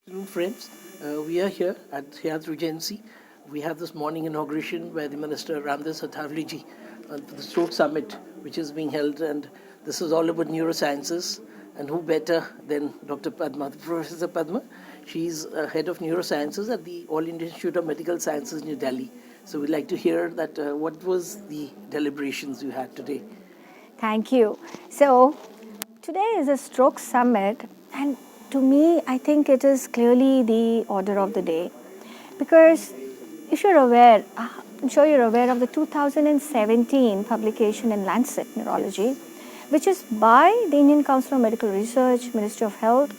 Afternoon, friends. We are here at Hyatt Regency. We have this morning inauguration where the Minister Ramdas Athavliji for the Stroke Summit, which is being held, and this is all about neurosciences. And who better than Dr. Padma, Professor Padma? She's head of neurosciences at the All India Institute of Medical Sciences, New Delhi. So we'd like to hear that. What was the deliberations you had today? Thank you. So today is a stroke summit, and to me, I think it is clearly the order of the day, because if you're aware, I'm sure you're aware of the 2017 publication in Lancet Neurology, which is by the Indian Council of Medical Research, Ministry of Health,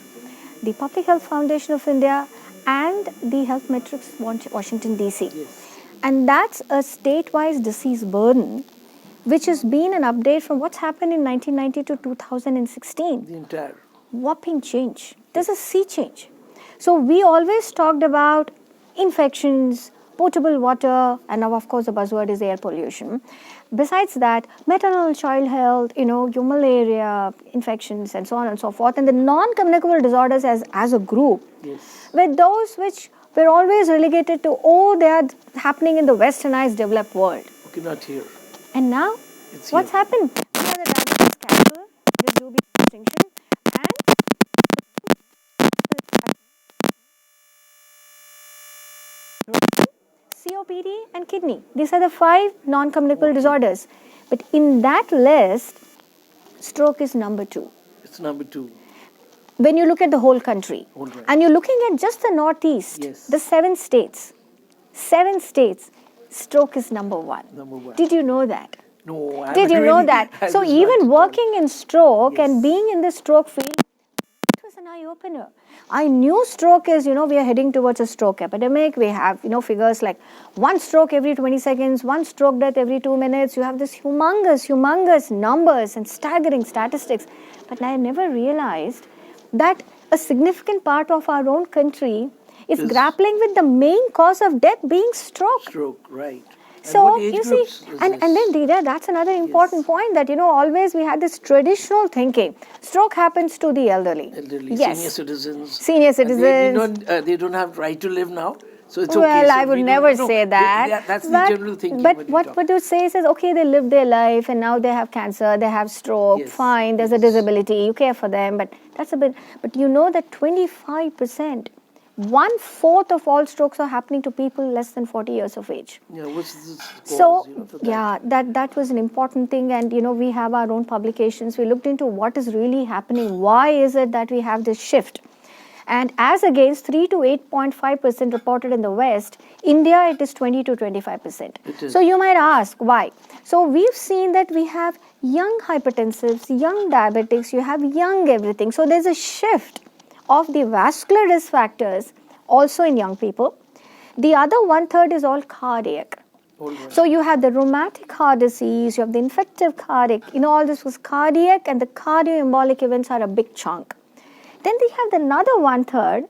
the Public Health Foundation of India, and the Health Metrics Washington DC. Yes. And that's a state-wise disease burden, which has been an update from what's happened in 1990 to 2016. The entire Whopping change. There's a sea change. So we always talked about infections, potable water, and now of course the buzzword is air pollution. Besides that, maternal child health, your malaria, infections, and so on and so forth. And the non-communicable disorders as a group, yes, were those which were always relegated to, they are happening in the westernized developed world. okay, not here. And now, It's what's here. happened? We are the diabetes capital, there do be distinction, and COPD and kidney. These are the 5 non-communicable disorders. But in that list, stroke is number 2. It's number 2. When you look at the whole country, All right. and you're looking at just the Northeast, Yes. the 7 states, stroke is number 1. Number 1. Did you know that? No, I Did you know that? I So was even not working in stroke and Yes. being in the stroke field, it was an eye-opener. I knew stroke is, we are heading towards a stroke epidemic. We have, figures like 1 stroke every 20 seconds, 1 stroke death every 2 minutes. You have this humongous numbers and staggering statistics. But I never realized that a significant part of our own country is grappling with the main cause of death being stroke. Stroke, right. And So, what age you see, groups is and this? then Dheera, that's another important point that, always we had this traditional thinking. Stroke happens to the elderly. Elderly, Yes. senior citizens. Senior And citizens. they don't have right to live now, so it's okay. Well, So I would we never don't- no, say that. That's but, the general thinking. But when we what talk. you say is, okay, they live their life and now they have cancer, they have stroke, Yes, fine, there's a disability, you care for them, but that's a bit. But you know that 25%, 1/4 of all strokes are happening to people less than 40 years of age. Yeah, what's this cause, So, for that? yeah, that was an important thing, and we have our own publications. We looked into what is really happening. Why is it that we have this shift? And as against 3 to 8.5% reported in the West, India it is 20 to 25%. It is. So you might ask why. So we've seen that we have young hypertensives, young diabetics, you have young everything. So there's a shift of the vascular risk factors also in young people. The other 1/3 is all cardiac. All right. So you have the rheumatic heart disease, you have the infective cardiac, all this was cardiac, and the cardioembolic events are a big chunk. Then they have another 1/3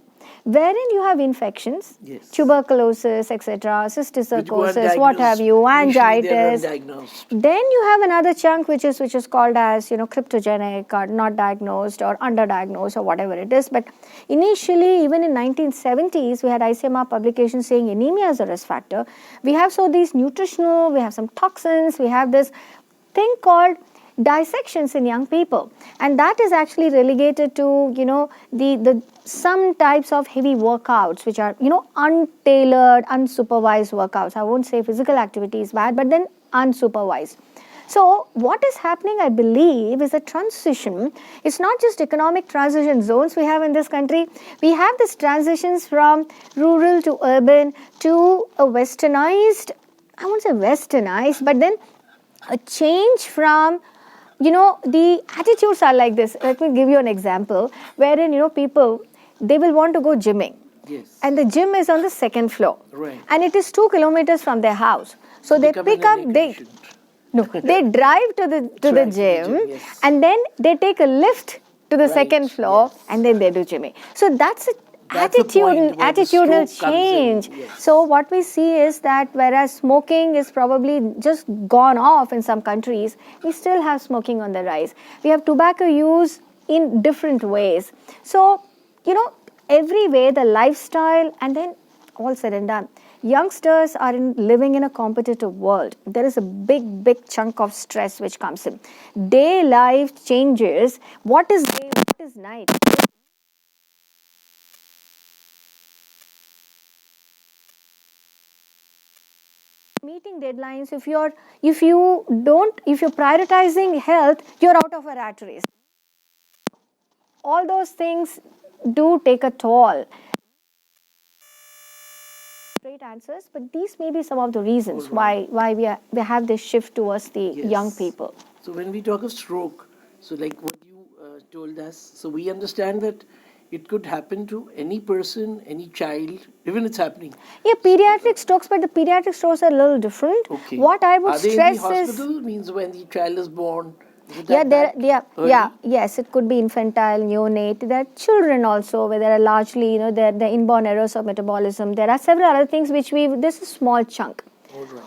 wherein you have infections, Yes. tuberculosis, etc., Which go cysticercosis, what have you, undiagnosed. Initially angiitis. they're undiagnosed. Then you have another chunk which is called as cryptogenic or not diagnosed or underdiagnosed or whatever it is. But initially, even in 1970s, we had ICMR publications saying anemia is a risk factor. We have these nutritional, we have some toxins, we have this thing called dissections in young people, and that is actually relegated to the some types of heavy workouts which are untailored, unsupervised workouts. I won't say physical activity is bad, but then unsupervised. So what is happening, I believe, is a transition. It's not just economic transition zones we have in this country. We have these transitions from rural to urban to a westernized, I won't say westernized, but then a change from the attitudes are like this. Let me give you an example wherein, people, they will want to go gymming. Yes. And the gym is on the 2nd floor. Right. And it is 2 kilometers from their house. So they Becoming pick a up, negligent. they drive to the Drive gym, yes. and then they take a lift to the Right, 2nd floor, yes. and then they do gymming. So that's a That's the point where the attitudinal stroke comes in, change. yes. So what we see is that whereas smoking is probably just gone off in some countries, we still have smoking on the rise. We have tobacco use in different ways. So, every way, the lifestyle, and then all said and done, youngsters are living in a competitive world. There is a big chunk of stress which comes in. Day life changes. What is day? What is night? Meeting deadlines. If you're prioritizing health, you're out of a rat race. All those things do take a toll. Great answers, but these may be some of the reasons why we have this shift towards the young people. So when we talk of stroke, so like what you told us, so we understand that it could happen to any person, any child, even it's happening. Yeah, pediatric strokes, but the pediatric strokes are a little different. Okay. What I would are they stress in the hospital? Means when the child is born. Yes, it could be infantile, neonate. There are children also, where there are largely, the inborn errors of metabolism. There are several other things this is a small chunk.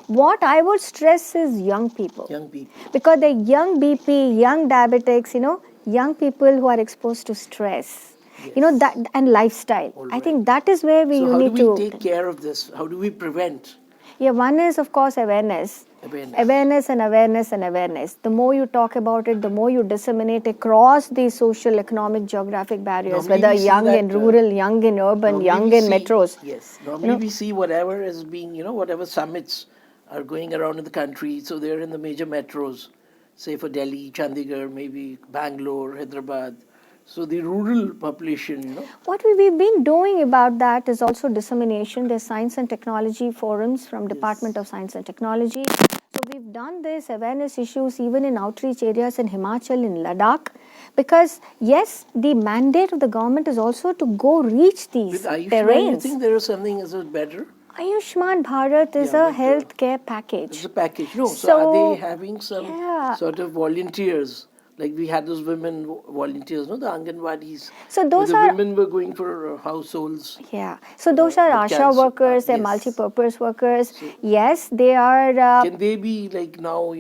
What I would stress is young people. Young people. Because the young BP, young diabetics, young people who are exposed to stress, that and lifestyle. I think that is where you need to. So how do we take care of this? How do we prevent? Yeah, one is, of course, awareness. Awareness. The more you talk about it, the more you disseminate across the social, economic, geographic barriers, Normally whether young in rural, young in urban, young in metros. Yes. Normally we see whatever is being, whatever summits are going around in the country. So they're in the major metros, say for Delhi, Chandigarh, maybe Bangalore, Hyderabad. So the rural population, What we've been doing about that is also dissemination. There's science and technology forums from Department of Science and Technology. So we've done this awareness issues even in outreach areas in Himachal, in Ladakh. Because yes, the mandate of the government is also to go reach these terrains. You think there is something as better? Ayushman Bharat is a healthcare package. It's a package. No, so are they having some sort of volunteers? Like we had those women volunteers, the Anganwadis. So those women were going for households. Yeah. So those are ASHA workers, they're multi-purpose workers. So yes, they are. Can they be like now,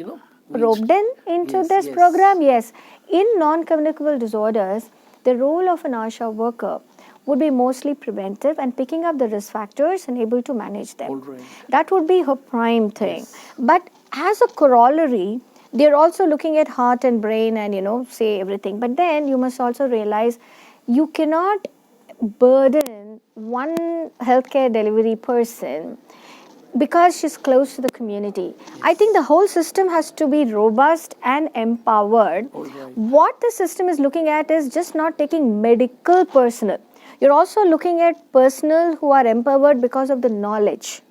roped into this program? Yes. In non-communicable disorders, the role of an ASHA worker would be mostly preventive and picking up the risk factors and able to manage them. All right. That would be her prime thing. Yes. But as a corollary, they're also looking at heart and brain and, say everything. But then you must also realize you cannot burden one healthcare delivery person because she's close to the community. Yes. I think the whole system has to be robust and empowered. Right. What the system is looking at is just not taking medical personnel. You're also looking at personnel who are empowered because of the knowledge.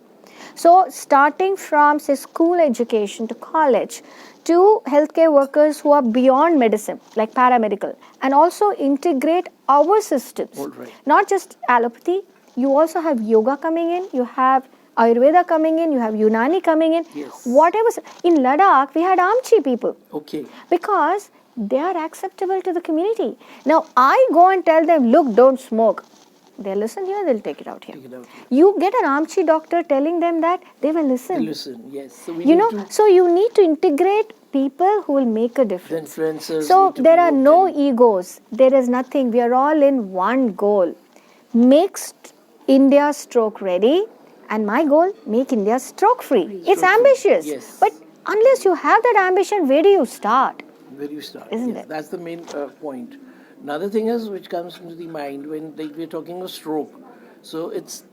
So starting from, say, school education to college, to healthcare workers who are beyond medicine, like paramedical, and also integrate our systems. Not just allopathy, you also have yoga coming in, you have Ayurveda coming in, you have Unani coming in. Yes. Whatever. In Ladakh, we had Amchi people. Okay. Because they are acceptable to the community. Now, I go and tell them, look, don't smoke. They'll listen here, they'll take it out here. You get an Amchi doctor telling them that, they will listen. They listen, yes. So so you need to integrate people who will make a difference. The influencers. So there are no egos. There is nothing. We are all in one goal. Make India stroke ready. And my goal, make India stroke free. It's ambitious. Yes. But unless you have that ambition, where do you start? Where do you start? Isn't it? That's the main point. Another thing is which comes into the mind when we're talking of stroke. So it's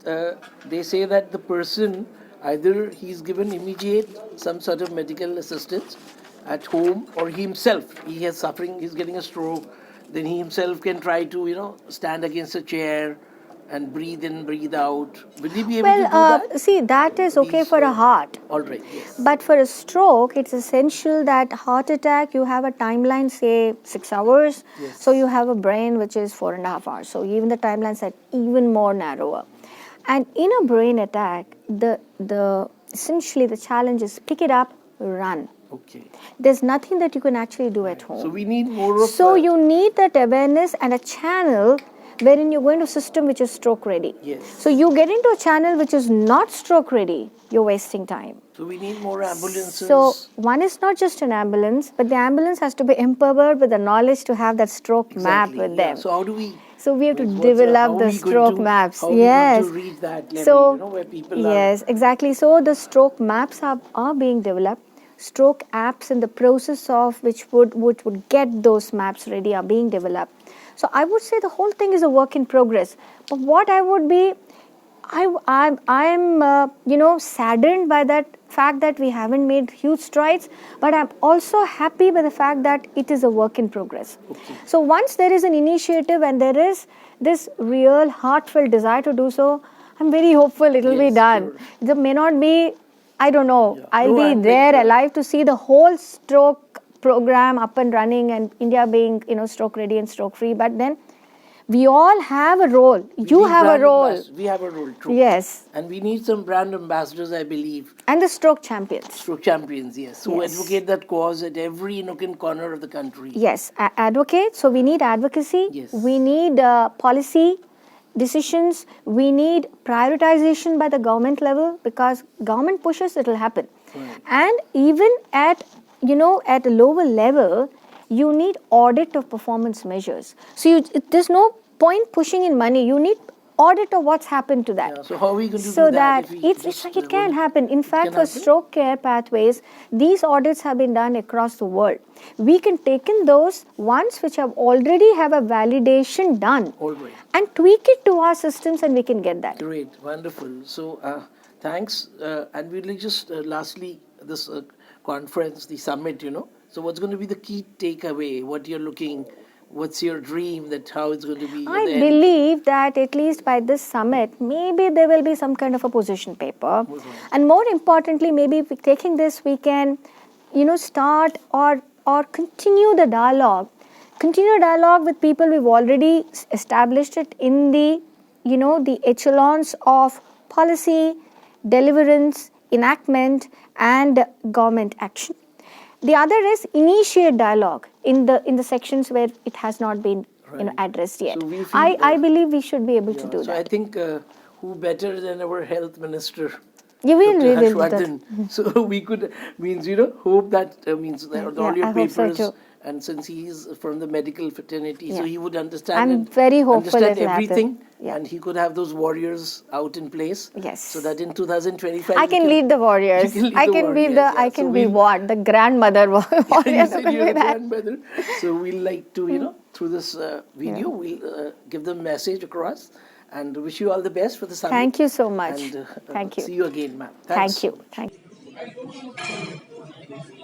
they say that the person, either he's given immediate some sort of medical assistance at home, or he himself, he is suffering, he's getting a stroke, then he himself can try to, stand against a chair and breathe in, breathe out. Will he be able to do that? See, that is okay for a heart. All right, yes. But for a stroke, it's essential that heart attack, you have a timeline, say 6 hours. Yes. So you have a brain which is 4.5 hours. So even the timelines are even more narrower. And in a brain attack, essentially the challenge is pick it up, run. Okay. There's nothing that you can actually do at home. So we need more of. So you need that awareness and a channel wherein you're going to a system which is stroke ready. Yes. So you get into a channel which is not stroke ready, you're wasting time. So we need more ambulances. So one is not just an ambulance, but the ambulance has to be empowered with the knowledge to have that stroke map with them. So how do we So we have to How develop are the we going stroke to- maps. How are we Yes. going to reach that level, So where people are... yes, exactly. So the stroke maps are being developed. Stroke apps in the process of which would get those maps ready are being developed. So I would say the whole thing is a work in progress. But what I would be, I'm saddened by that fact that we haven't made huge strides, but I'm also happy by the fact that it is a work in progress. Okay. So once there is an initiative and there is this real heartfelt desire to do so, I'm very hopeful it will be Yes, done. sure. There may not be, I don't know, Yeah. I'll No, be I'm there like, alive to see the whole stroke program up and running and India being, stroke ready and stroke free. But then we all have a role. You need have a brand role. We have a role, true. Yes. And we need some brand ambassadors, I believe. And the stroke champions. Stroke champions, yes. Who Yes. advocate that cause at every nook and corner of the country. Yes, advocate. So we need advocacy. Yes. We need policy decisions. We need prioritization by the government level, because government pushes, it will happen. Right. And even at at a lower level, you need audit of performance measures. So there's no point pushing in money. You need audit of what's happened to that. Yeah, so how are we going to So do that? that if we it's just, like it can happen. In fact, can for happen? stroke care pathways, these audits have been done across the world. We can take in those ones which have already have a validation done All right. and tweak it to our systems, and we can get that. Great, wonderful. So, thanks. And we'll just lastly, this conference, the summit, So, what's going to be the key takeaway? What you're looking? What's your dream? That how it's going to be? I believe that at least by this summit, maybe there will be some kind of a position paper. And more importantly, maybe if we're taking this, we can, start or continue the dialogue. Continue dialogue with people we've already established it in the, the echelons of policy, deliverance, enactment, and government action. The other is initiate dialogue in the sections where it has not been addressed yet. So we feel, I believe we should be able to do so that. I think who better than our health minister? You will Dr. really do Harshvardhan. So we could hope that means that all your I hope so papers. too. And since he is from the medical fraternity, so Yeah. he would understand. I'm and very hopeful understand it'll happen. everything, Yeah. and he could have those warriors out in place. Yes. So that in 2025, I can lead the warriors. You can lead I the can be warriors, the. yeah. I So can be we'll- what the grandmother warrior. You said can you're be the that. grandmother. So we'll like to, through this video, we'll give the message across, and wish you all the best for the summit. Thank you so much. And Thank you. see you again, ma'am. Thank Thanks you. so much. Thank you.